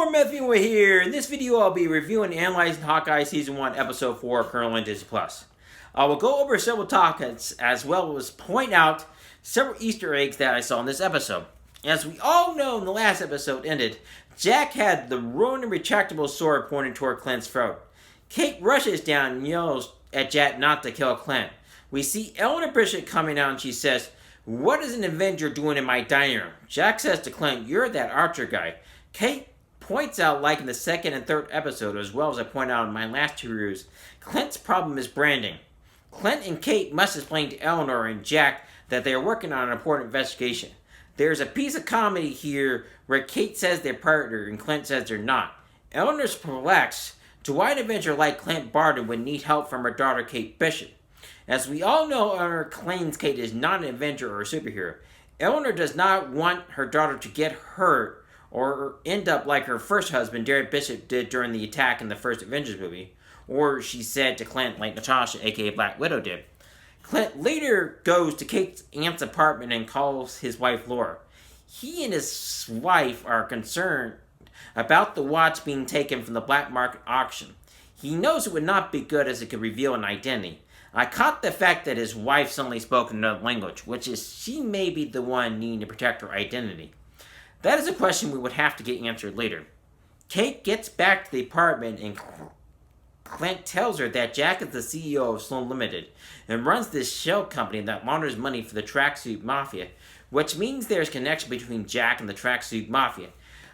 Hello, Matthew here. In this video, I'll be reviewing and analyzing Hawkeye Season 1, Episode 4, currently on Disney+. I will go over several topics, as well as point out several Easter eggs that I saw in this episode. As we all know, in the last episode ended, Jack had the Ronin retractable sword pointed toward Clint's throat. Kate rushes down and yells at Jack not to kill Clint. We see Eleanor Bishop coming out and she says, "What is an Avenger doing in my dining room?" Jack says to Clint, "You're that Archer guy." Kate points out, like in the second and third episode, as well as I point out in my last two reviews, Clint's problem is branding. Clint and Kate must explain to Eleanor and Jack that they are working on an important investigation. There's a piece of comedy here where Kate says they're partnered and Clint says they're not. Eleanor's perplexed to why an Avenger like Clint Barton would need help from her daughter Kate Bishop. As we all know, Eleanor claims Kate is not an Avenger or a superhero. Eleanor does not want her daughter to get hurt or end up like her first husband, Derek Bishop, did during the attack in the first Avengers movie. Or she said to Clint like Natasha, aka Black Widow, did. Clint later goes to Kate's aunt's apartment and calls his wife Laura. He and his wife are concerned about the watch being taken from the black market auction. He knows it would not be good as it could reveal an identity. I caught the fact that his wife suddenly spoke another language, which is she may be the one needing to protect her identity. That is a question we would have to get answered later. Kate gets back to the apartment and Clint tells her that Jack is the CEO of Sloan Limited and runs this shell company that launders money for the Tracksuit Mafia, which means there's a connection between Jack and the Tracksuit Mafia.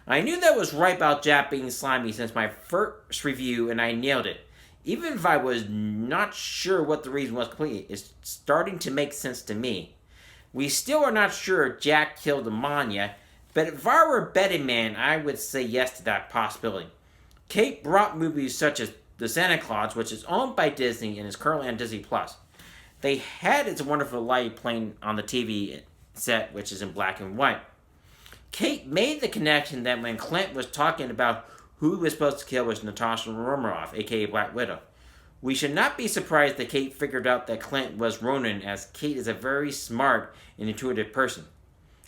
I knew that was right about Jack being slimy since my first review, and I nailed it. Even if I was not sure what the reason was completely, it's starting to make sense to me. We still are not sure if Jack killed Amanya, but if I were a betting man, I would say yes to that possibility. Kate brought movies such as The Santa Claus, which is owned by Disney and is currently on Disney+. They had It's a Wonderful Life playing on the TV set, which is in black and white. Kate made the connection that when Clint was talking about who he was supposed to kill was Natasha Romanoff, aka Black Widow. We should not be surprised that Kate figured out that Clint was Ronin, as Kate is a very smart and intuitive person.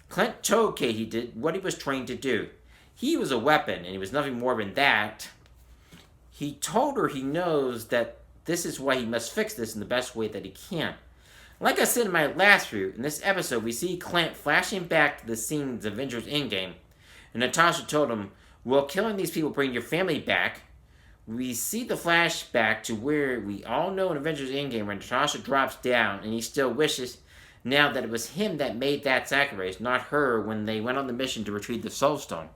Clint told Kate he did what he was trained to do. He was a weapon, and he was nothing more than that. He told her he knows that this is why he must fix this in the best way that he can. Like I said in my last review, in this episode we see Clint flashing back to the scenes of Avengers Endgame, and Natasha told him, "Will killing these people bring your family back?" We see the flashback to where we all know in Avengers Endgame where Natasha drops down and he still wishes now that it was him that made that sacrifice, not her, when they went on the mission to retrieve the Soul Stone.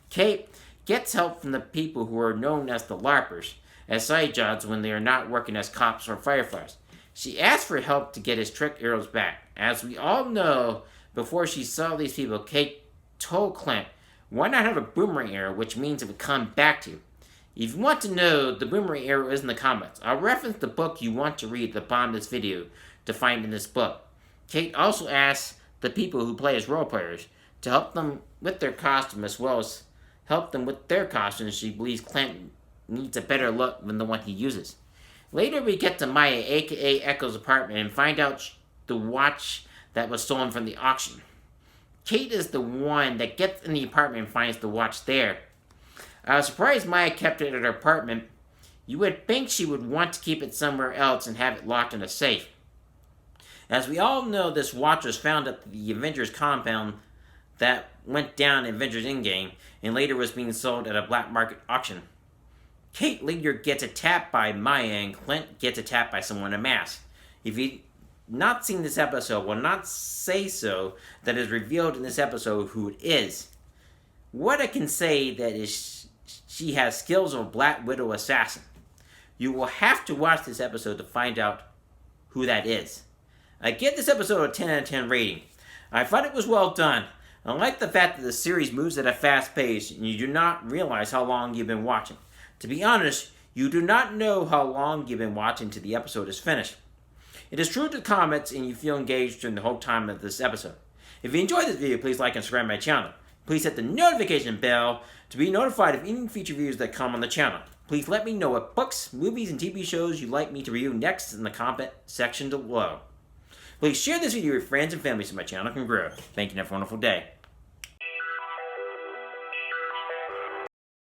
Kate gets help from the people who are known as the LARPers, as side jobs when they are not working as cops or firefighters. She asks for help to get his trick arrows back. As we all know, before she saw these people, Kate told Clint, "Why not have a boomerang arrow, which means it would come back to you?" If you want to know, the boomerang arrow is in the comments. I'll reference the book you want to read at the bottom of this video to find in this book. Kate also asks the people who play as role players to help them with their costume as well as help them with their costumes. She believes Clint needs a better look than the one he uses. Later we get to Maya, aka Echo's apartment, and find out the watch that was stolen from the auction. Kate is the one that gets in the apartment and finds the watch there. I was surprised Maya kept it at her apartment. You would think she would want to keep it somewhere else and have it locked in a safe. As we all know, this watch was found at the Avengers compound that went down in Avengers Endgame and later was being sold at a black market auction. Kate later gets attacked by Maya and Clint gets attacked by someone in a mask. If you've not seen this episode, will not say so, that is revealed in this episode who it is. What I can say that is she has skills of a Black Widow assassin. You will have to watch this episode to find out who that is. I give this episode a 10 out of 10 rating. I thought it was well done. I like the fact that the series moves at a fast pace and you do not realize how long you've been watching. To be honest, you do not know how long you've been watching till the episode is finished. It is true to the comments and you feel engaged during the whole time of this episode. If you enjoyed this video, please like and subscribe to my channel. Please hit the notification bell to be notified of any future reviews that come on the channel. Please let me know what books, movies, and TV shows you'd like me to review next in the comment section below. Please share this video with your friends and family so my channel can grow. Thank you and have a wonderful day.